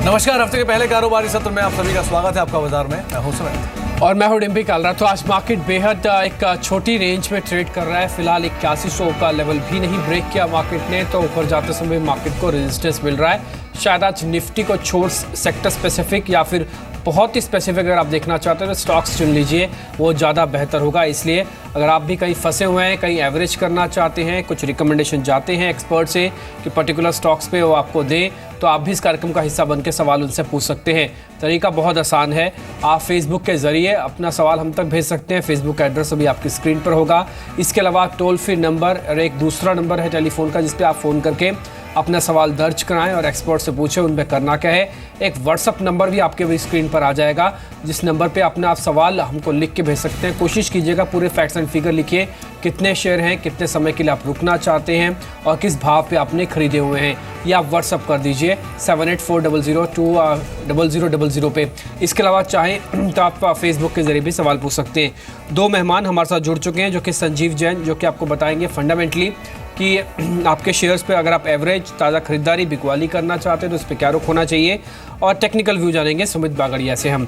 नमस्कार, हफ्ते के पहले कारोबारी सत्र में आप सभी का स्वागत है। आपका बाजार में मैं हूं सुमित और मैं हूं डिम्पी कालरा। तो आज मार्केट बेहद एक छोटी रेंज में ट्रेड कर रहा है। फिलहाल 8100 का लेवल भी नहीं ब्रेक किया मार्केट ने, तो ऊपर जाते समय मार्केट को रेजिस्टेंस मिल रहा है। शायद आज निफ्टी को छोड़ सेक्टर स्पेसिफिक या फिर बहुत ही स्पेसिफिक अगर आप देखना चाहते हो तो स्टॉक्स चुन लीजिए, वो ज़्यादा बेहतर होगा। इसलिए अगर आप भी कहीं फंसे हुए हैं, कहीं एवरेज करना चाहते हैं, कुछ रिकमेंडेशन चाहते हैं एक्सपर्ट से कि पर्टिकुलर स्टॉक्स पे वो आपको दें, तो आप भी इस कार्यक्रम का हिस्सा बन के सवाल उनसे पूछ सकते हैं। तरीका बहुत आसान है, आप फेसबुक के ज़रिए अपना सवाल हम तक भेज सकते हैं। फेसबुक का एड्रेस अभी आपकी स्क्रीन पर होगा। इसके अलावा टोल फ्री नंबर और एक दूसरा नंबर है टेलीफोन का, जिस पर आप फ़ोन करके अपना सवाल दर्ज कराएं और एक्सपर्ट से पूछें उन पर करना क्या है। एक व्हाट्सअप नंबर भी आपके भी स्क्रीन पर आ जाएगा, जिस नंबर पे अपना आप सवाल हमको लिख के भेज सकते हैं। कोशिश कीजिएगा पूरे फैक्ट्स एंड फिगर लिखिए, कितने शेयर हैं, कितने समय के लिए आप रुकना चाहते हैं और किस भाव पे आपने खरीदे हुए हैं, ये आप व्हाट्सअप कर दीजिए 7840020000 पे। इसके अलावा चाहें तो आप फेसबुक के जरिए भी सवाल पूछ सकते हैं। दो मेहमान हमारे साथ जुड़ चुके हैं, जो कि संजीव जैन, जो कि आपको बताएंगे फंडामेंटली कि आपके शेयर्स पे अगर आप एवरेज ताज़ा खरीदारी बिकवाली करना चाहते हैं तो उस पर क्या रुख होना चाहिए, और टेक्निकल व्यू जानेंगे सुमित बागड़िया से हम।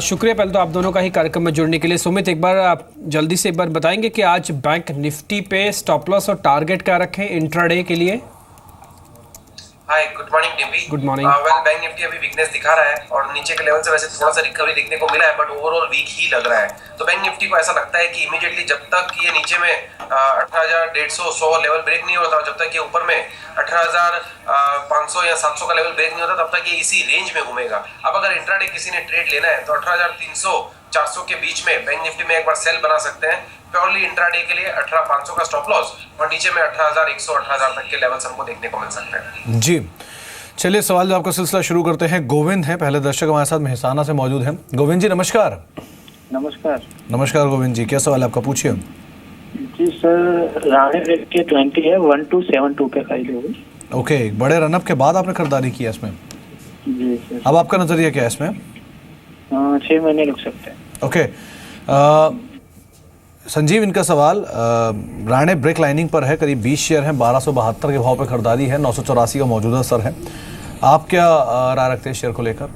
शुक्रिया पहले तो आप दोनों का ही कार्यक्रम में जुड़ने के लिए। सुमित, एक बार आप जल्दी से एक बार बताएंगे कि आज बैंक निफ्टी पे स्टॉप लॉस और टारगेट क्या रखें इंट्राडे के लिए? Hi, good morning Dimpy. Good morning. Bank Nifty अभी वीकनेस दिखा रहा है और नीचे के लेवल से वैसे थोड़ा सा रिकवरी देखने को मिला है, बट ओवरऑल वीक ही लग रहा है। तो बैंक निफ्टी को ऐसा लगता है कि इमीडिएटली जब तक ये नीचे में 18,150 लेवल ब्रेक नहीं होता, जब तक ये ऊपर में 18,500 या 700 का लेवल ब्रेक नहीं होता, तब तक ये इसी रेंज में घूमेगा। अब अगर इंट्राडे किसी ने ट्रेड लेना है तो 18,300 400 के बीच में बैंक निफ्टी में एक बार सेल बना सकते हैं। प्योरली इंट्राडे के लिए 18,500 का स्टॉप लॉस और नीचे में 18,100 18,000 तक के लेवल्स हमको देखने को मिल सकते हैं। जी, चलिए सवाल जवाब का सिलसिला शुरू करते हैं। गोविंद हैं पहले दर्शक हमारे साथ मेहसाना से मौजूद हैं। गोविंद जी नमस्कार। नमस्कार। नमस्कार गोविंद जी, क्या सवाल है आपका, पूछिए। जी सर, राणे रेट के 20 है 1272 पे खरीदी होगी। ओके, बड़े रनअप के बाद आपने खरीदारी की है इसमें? जी सर। अब आपका नजरिया क्या है इसमें? 6 महीने रुक सकते हैं। ओके, संजीव, इनका सवाल राणे ब्रेक लाइनिंग पर है, करीब 20 शेयर हैं, 1272 के भाव पर खरीदारी है, 984 का मौजूदा स्तर है। आप क्या राय रखते हैं शेयर को लेकर?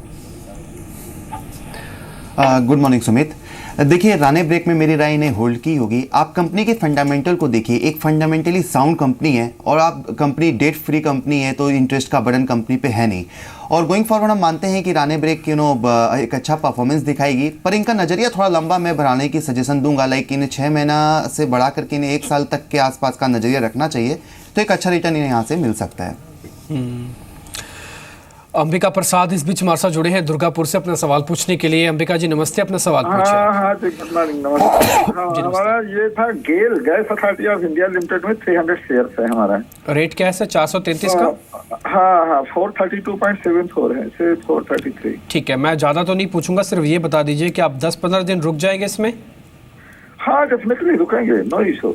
Good morning Sumit. देखिए, राणे ब्रेक में मेरी राय इन्हें होल्ड की होगी। आप कंपनी के फंडामेंटल को देखिए, एक फंडामेंटली साउंड कंपनी है और आप कंपनी डेट फ्री कंपनी है, तो इंटरेस्ट का बर्डन कंपनी पे है नहीं। और गोइंग फॉरवर्ड हम मानते हैं कि राणे ब्रेक एक अच्छा परफॉर्मेंस दिखाएगी, पर इनका नज़रिया थोड़ा लंबा मैं बढ़ाने की सजेशन दूंगा। लाइक इन्हें 6 महीना से बढ़ा करके इन्हें 1 साल तक के आसपास का नज़रिया रखना चाहिए, तो एक अच्छा रिटर्न इन्हें यहाँ से मिल सकता है। अंबिका प्रसाद इस बीच हमारे साथ जुड़े हैं दुर्गापुर से अपना सवाल पूछने के लिए। अंबिका जी नमस्ते, अपना सवाल पूछिए। हाँ जी, गुड मॉर्निंग, नमस्ते। हमारा ये था GAIL Gas Authority of India Limited में 300 शेयर है हमारा। रेट क्या है सर? 433 का? हाँ, 432.74 है से 433। ठीक है, मैं ज़्यादा तो नहीं पूछूंगा, सिर्फ ये बता दीजिए कि आप 10-15 दिन रुक जाएंगे इसमें? हाँ, डेफिनेटली रुकेंगे, नो इशू।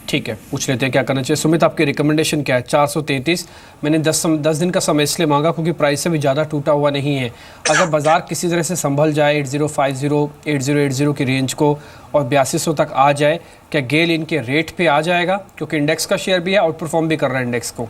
ठीक है, पूछ लेते हैं क्या करना चाहिए। सुमित, आपकी रिकमेंडेशन क्या है? 433। मैंने 10 दिन का समय इसलिए मांगा क्योंकि प्राइस से भी ज़्यादा टूटा हुआ नहीं है। अगर बाजार किसी तरह से संभल जाए 8050 8080 की रेंज को और 8200 तक आ जाए, क्या गेल इनके रेट पे आ जाएगा? क्योंकि इंडेक्स का शेयर भी है, आउट परफॉर्म भी कर रहा है इंडेक्स को।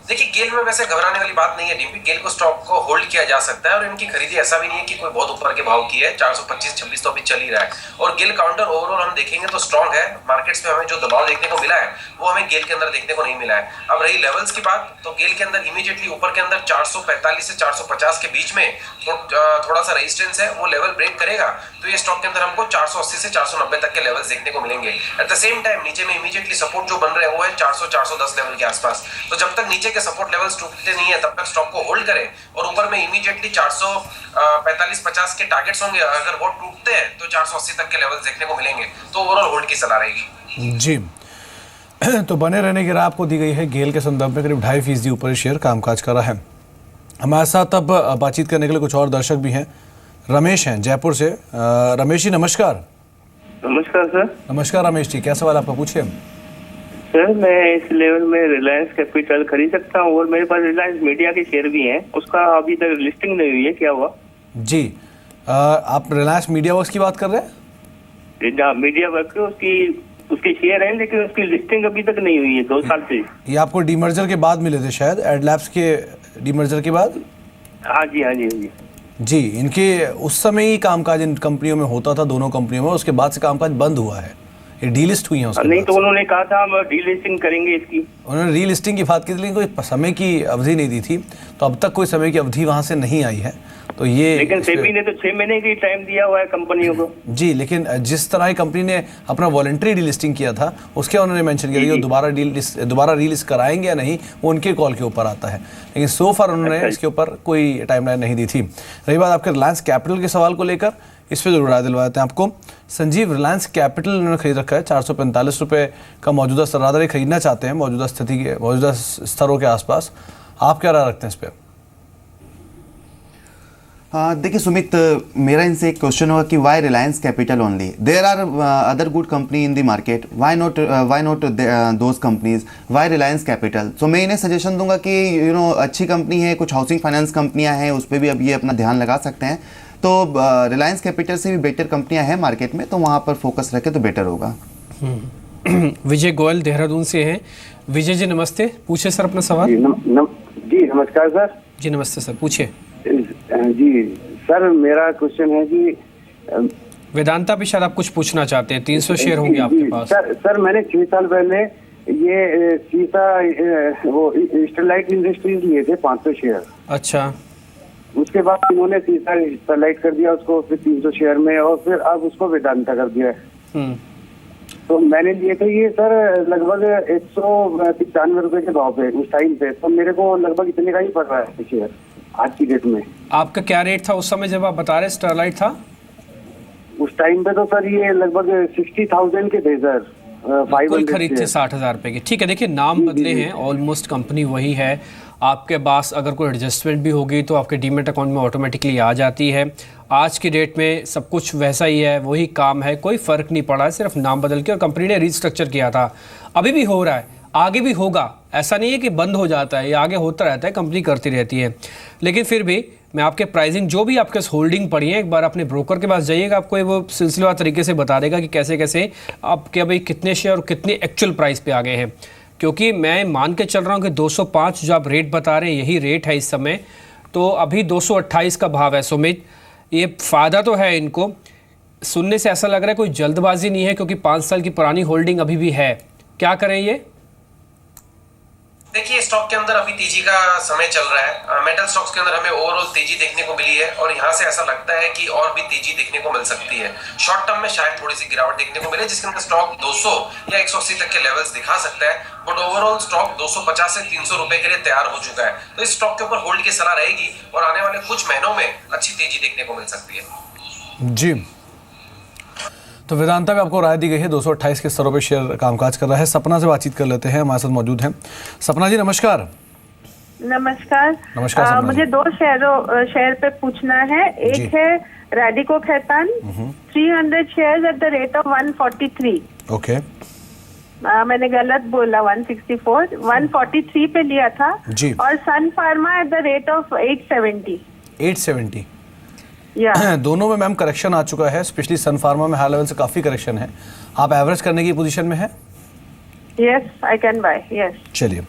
देखिए, गेल में वैसे घबराने वाली बात नहीं है डिम्पी। गेल को स्टॉक को होल्ड किया जा सकता है और इनकी खरीदी ऐसा भी नहीं है कि कोई बहुत ऊपर के भाव की है। 425-26 तो अभी चल ही रहा है और गेल काउंटर ओवरऑल हम देखेंगे तो स्ट्रांग है। मार्केट्स में हमें जो दबाव देखने को मिला है वो हमें गेल के अंदर देखने को नहीं मिला है। अब रही लेवल्स की बात, तो गेल के अंदर इमीडिएटली ऊपर के अंदर 445 से 450 के बीच में थोड़ा सा रेजिस्टेंस है, वो लेवल ब्रेक करेगा तो ये स्टॉक के अंदर हमको 480 से 490 तक के लेवल्स देखने को मिलेंगे। एट द सेम टाइम नीचे में इमीडिएटली सपोर्ट जो बन रहे हैं वो है 400-410 लेवल के आसपास। तो जब तक नीचे के सपोर्ट लेवल्स टूटते नहीं है तब तक स्टॉक को होल्ड करें और ऊपर में इमीडिएटली 445-50 के टारगेट्स होंगे। अगर वो टूटते हैं तो 480 तक के लेवल्स देखने को मिलेंगे, तो ओवरऑल होल्ड की सलाह रहेगी। जी, तो बने रहने की राय आपको दी गई है। गेल के संदर्भ में करीब 2.5% ऊपर शेयर कामकाज कर रहा है। हमारे साथ अब बातचीत करने के लिए कुछ और दर्शक भी हैं। रमेश हैं जयपुर से। रमेश जी नमस्कार। नमस्कार सर। नमस्कार रमेश जी, क्या सवाल आपका, पूछिए। सर, मैं इस लेवल में रिलायंस कैपिटल खरीद सकता हूँ और मेरे पास रिलायंस मीडिया के शेयर भी हैं, उसका अभी तक लिस्टिंग नहीं हुई है, क्या हुआ? जी, आप रिलायंस मीडिया वर्क्स की बात कर रहे हैं? मीडिया वर्क उसके शेयर हैं लेकिन उसकी लिस्टिंग अभी तक नहीं हुई है 2 साल से। ये आपको डीमर्जर के बाद मिले थे शायद, एडलैब्स के डीमर्जर के बाद? हाँ जी, हाँ जी, हाँ जी। जी, इनके उस समय ही कामकाज इन कंपनियों में होता था, दोनों कंपनियों में, उसके बाद से कामकाज बंद हुआ है, ये डीलिस्ट हुई हैं उसके नहीं बाद तो से। उन्होंने कहा था हम डीलिस्टिंग करेंगे इसकी। उन्होंने रीलिस्टिंग की बात की थी, लेकिन कोई समय की अवधि नहीं दी थी, तो अब तक कोई समय की अवधि वहाँ से नहीं आई है। तो ये लेकिन सेबी ने तो 6 महीने की टाइम दिया हुआ है कंपनियों को। जी, लेकिन जिस तरह की कंपनी ने अपना वॉलंटरी डीलिस्टिंग किया था, उसके उन्होंने मेंशन किया था कि वो दोबारा रीलिस्ट कराएंगे या नहीं, वो उनके कॉल के ऊपर आता है। लेकिन सो फार उन्होंने इसके ऊपर कोई टाइमलाइन नहीं दी थी। रही बात आपके रिलायंस कैपिटल के सवाल को लेकर, इस पर जरूर राय दिलवाते हैं आपको। संजीव, रिलायंस कैपिटल उन्होंने खरीद रखा है 445 रुपये का मौजूदा स्तर, रादर खरीदना चाहते हैं मौजूदा स्थिति के मौजूदा स्तरों के आसपास। आप क्या राय रखते हैं इस पर? देखिए सुमित, मेरा इनसे एक क्वेश्चन होगा कि why Reliance Capital only, there are other good company in the market, why not those companies, why Reliance Capital? तो मैं इन्हें सजेशन दूंगा कि अच्छी कंपनी है, कुछ हाउसिंग फाइनेंस कंपनियां हैं, उस पर भी अब ये अपना ध्यान लगा सकते हैं। तो रिलायंस कैपिटल से भी बेटर कंपनियां हैं मार्केट में, तो वहाँ पर फोकस रखें तो बेटर होगा। विजय गोयल देहरादून से हैं। विजय जी नमस्ते, पूछे सर अपना सवाल। जी नमस्कार सर। जी नमस्ते सर, पूछिए। जी सर, मेरा क्वेश्चन है कि वेदांता भी शायद आप कुछ पूछना चाहते हैं। 300 शेयर होंगे आपके पास। सर मैंने 6 साल पहले ये सीसा वो स्टरलाइट इंडस्ट्रीज लिए थे 500 शेयर। अच्छा, उसके बाद उन्होंने सीसा स्टरलाइट कर दिया उसको, फिर 300 शेयर में, और फिर अब उसको वेदांता कर दिया है। तो मैंने लिए थे ये सर लगभग 195 रुपए के भाव पे उस टाइम पे, तो मेरे को लगभग इतने का ही पड़ रहा है शेयर आज की डेट में। आपका क्या रेट था उस समय जब आप बता रहे स्टरलाइट था? उस टाइम पे तो सर ये लगभग 60,000 के थे सर। कोई खरीद थे 60,000 रुपए की। ठीक है, देखिए नाम बदले हैं, ऑलमोस्ट कंपनी वही है। आपके पास अगर कोई एडजस्टमेंट भी होगी तो आपके डीमेट अकाउंट में ऑटोमेटिकली आ जाती है। आज की डेट में सब कुछ वैसा ही है, वही काम है, कोई फ़र्क नहीं पड़ा है, सिर्फ नाम बदल के। और कंपनी ने रीस्ट्रक्चर किया था, अभी भी हो रहा है, आगे भी होगा। ऐसा नहीं है कि बंद हो जाता है, ये आगे होता रहता है, कंपनी करती रहती है। लेकिन फिर भी मैं आपके प्राइसिंग जो भी आपके होल्डिंग पड़ी है, एक बार अपने ब्रोकर के पास जाइएगा, आपको वो सिलसिलेवार तरीके से बता देगा कि कैसे कैसे आपके भाई कितने शेयर और कितने एक्चुअल प्राइस पे आ गए हैं। क्योंकि मैं मान के चल रहा हूँ कि 205 जो आप रेट बता रहे हैं यही रेट है इस समय, तो अभी 228 का भाव है। सुमित, ये फ़ायदा तो है इनको, सुनने से ऐसा लग रहा है कोई जल्दबाजी नहीं है, क्योंकि 5 साल की पुरानी होल्डिंग अभी भी है। क्या करें ये? देखिए, स्टॉक के अंदर अभी तेजी का समय चल रहा है। मेटल स्टॉक्स के अंदर हमें ओवरऑल तेजी देखने को मिली है और यहाँ से ऐसा लगता है कि और भी तेजी देखने को मिल सकती है। शॉर्ट टर्म में शायद थोड़ी सी गिरावट देखने को मिले, जिसके अंदर स्टॉक 200 या 180 तक के लेवल्स दिखा सकता है, बट ओवरऑल स्टॉक 250 से 300 रुपए के लिए तैयार हो चुका है। तो इस स्टॉक के ऊपर होल्ड की सलाह रहेगी और आने वाले कुछ महीनों में अच्छी तेजी देखने को मिल सकती है। जी, तो वेदांता में आपको राय दी गई है, 228 के स्तरों पे शेयर कामकाज कर रहा है। सपना से बातचीत कर लेते हैं, हमारे साथ मौजूद हैं। सपना जी नमस्कार। नमस्कार। नमस्कार सपना मुझे जी। 2 शेयर पे पूछना है। एक है Radico Khaitan, 300 shares at the rate of 143। Okay. मैंने गलत बोला, 164, 143 पे लिया था जी। और Sun Pharma at the rate of 870। या दोनों में मैम करेक्शन आ चुका है, स्पेशली सन फार्मा में हाई लेवल से काफ़ी करेक्शन है। आप एवरेज करने की पोजीशन में है? Yes, I can buy. Yes, चलिए।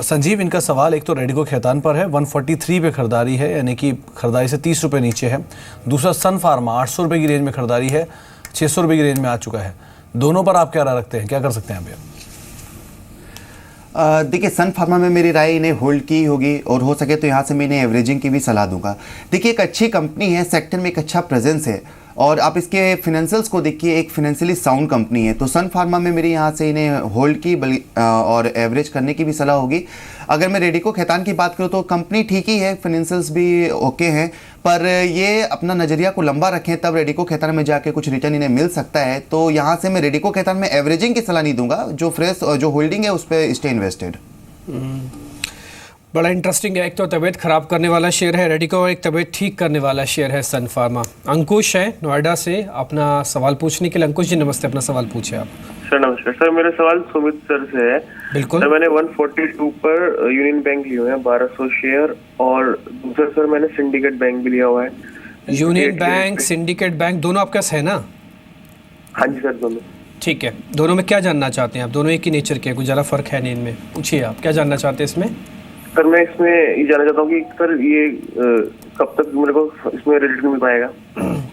संजीव, इनका सवाल एक तो रेडिको खैतान पर है, 143 पे खरीदारी है, यानी कि खरीदारी से 30 रुपये नीचे है। दूसरा सन फार्मा 800 रुपये की रेंज में खरीदारी है, 600 रुपये की रेंज में आ चुका है। दोनों पर आप क्या राय रखते हैं, क्या कर सकते हैं आप? देखिए, सन फार्मा में मेरी राय इन्हें होल्ड की होगी और हो सके तो यहाँ से मैं इन्हें एवरेजिंग की भी सलाह दूंगा। देखिए, एक अच्छी कंपनी है, सेक्टर में एक अच्छा प्रेजेंस है और आप इसके फिनेंशियल्स को देखिए, एक फिनेंशियली साउंड कंपनी है। तो सन फार्मा में मेरी यहाँ से इन्हें होल्ड की और एवरेज करने की भी सलाह होगी। अगर मैं रेडिको खैतान की बात करूँ तो कंपनी ठीक ही है, फिनेंशियल्स भी ओके हैं, पर ये अपना नज़रिया को लंबा रखें तब रेडिको खैतान में जाके कुछ रिटर्न इन्हें मिल सकता है। तो यहाँ से मैं रेडिको खैतान में एवरेजिंग की सलाह नहीं दूंगा, जो फ्रेश जो होल्डिंग है उस पर स्टे इन्वेस्टेड। बड़ा इंटरेस्टिंग है, एक तो तबीयत खराब करने वाला शेयर है रेडिको और एक तबीयत ठीक करने वाला शेयर है सन फार्मा। अंकुश है नोएडा से अपना सवाल पूछने के लिए। अंकुश जी नमस्ते, अपना सवाल पूछे आप। सर नमस्कार सर, मेरा सवाल सुमित सर से है। बिल्कुल सर, मैंने 142 पर यूनियन बैंक लिए हुए हैं 1200 शेयर, और दूसरा सर मैंने सिंडिकेट बैंक भी लिया हुआ है। यूनियन बैंक, सिंडिकेट बैंक दोनों आपके पास है ना? हाँ जी सर, दोनों। ठीक है, दोनों में क्या जानना चाहते हैं आप? दोनों एक ही नेचर के, कुछ ज़्यादा फर्क है नहीं इनमें। पूछिए आप क्या जानना चाहते हैं इसमें। सर मैं इसमें ये जानना चाहता हूँ कि सर ये कब तक मेरे को इसमें रिटर्न मिल पाएगा?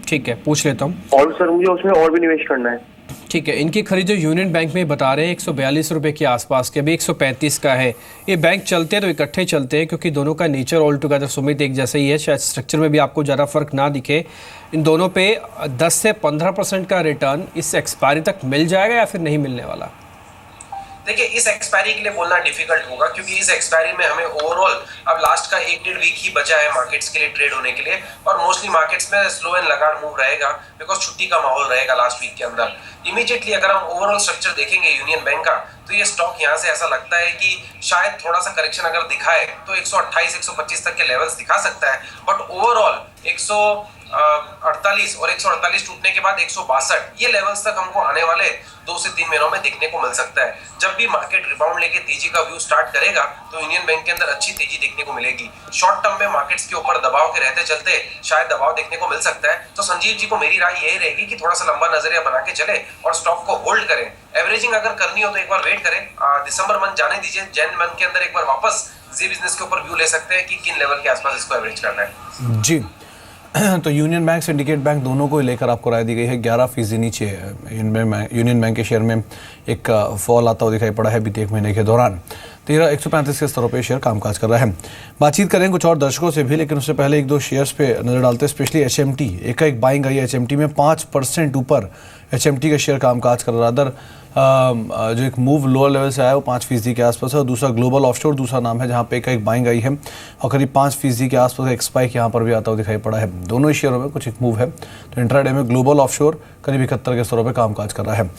ठीक है, पूछ लेता हूँ। और सर मुझे उसमें और भी निवेश करना है। ठीक है, इनकी खरीद जो यूनियन बैंक में बता रहे हैं 142 रुपये के आसपास के, अभी 135 का है। ये बैंक चलते हैं तो इकट्ठे चलते हैं क्योंकि दोनों का नेचर ऑल टुगेदर सुमित एक जैसा ही है, शायद स्ट्रक्चर में भी आपको ज़्यादा फर्क ना दिखे। इन दोनों पे 10 से 15% का रिटर्न इस एक्सपायरी तक मिल जाएगा या फिर नहीं मिलने वाला? देखिए इस एक्सपायरी के लिए बोलना डिफिकल्ट होगा क्योंकि इस एक्सपायरी में हमें ओवरऑल अब लास्ट का 1-1.5 वीक ही बचा है मार्केट्स के लिए ट्रेड होने के लिए, और मोस्टली मार्केट्स में स्लो एंड लगातार मूव रहेगा बिकॉज छुट्टी का माहौल रहेगा लास्ट वीक के अंदर। इमीडिएटली अगर हम ओवरऑल स्ट्रक्चर देखेंगे यूनियन बैंक का तो ये स्टॉक यहाँ से ऐसा लगता है कि शायद थोड़ा सा करेक्शन अगर दिखाए तो 128-125 तक के लेवल्स दिखा सकता है, बट ओवरऑल 148 और 148 टूटने के बाद 162 ये लेवल्स तक हमको आने वाले 2 से 3 महीनों में देखने को मिल सकता है। जब भी मार्केट रिबाउंड लेके तेजी का व्यू स्टार्ट करेगा तो यूनियन बैंक के अंदर अच्छी तेजी देखने को मिलेगी। शॉर्ट टर्म में मार्केट्स के ऊपर दबाव के रहते चलते शायद दबाव देखने को मिल सकता है। तो संजीव जी को मेरी राय यही रहेगी कि थोड़ा सा लंबा नजरिया बना के चले और स्टॉक को होल्ड करें। एवरेजिंग अगर करनी हो तो एक बार वेट करें, दिसंबर मंथ जाने दीजिए, जैन मंथ के अंदर एक बार वापस जी बिजनेस के ऊपर व्यू ले सकते हैं कि किन लेवल के आसपास इसको एवरेज करना है। जी तो यूनियन बैंक सिंडिकेट बैंक दोनों को लेकर आपको राय दी गई है। 11% नीचे यूनियन बैंक के शेयर में एक फॉल आता हुआ दिखाई पड़ा है बीते एक महीने के दौरान। 135 के स्तरों पे शेयर कामकाज कर रहा है। बातचीत करें कुछ और दर्शकों से भी, लेकिन उससे पहले 1-2 शेयर्स पे नजर डालते हैं। स्पेशली HMT एक बाइंग आई है HMT में 5% ऊपर HMT का शेयर कामकाज कर रहा है। जो एक मूव लोअर लेवल से आया वो 5% के आसपास है, और दूसरा ग्लोबल ऑफशोर दूसरा नाम है जहाँ पे एक बाइंग आई है और करीब 5% के आसपास एक स्पाइक यहाँ पर भी आता हुआ दिखाई पड़ा है। दोनों ही शेयरों में कुछ एक मूव है। तो इंट्राडे में ग्लोबल ऑफशोर करीब 71 के स्तरों पर कामकाज कर रहा है।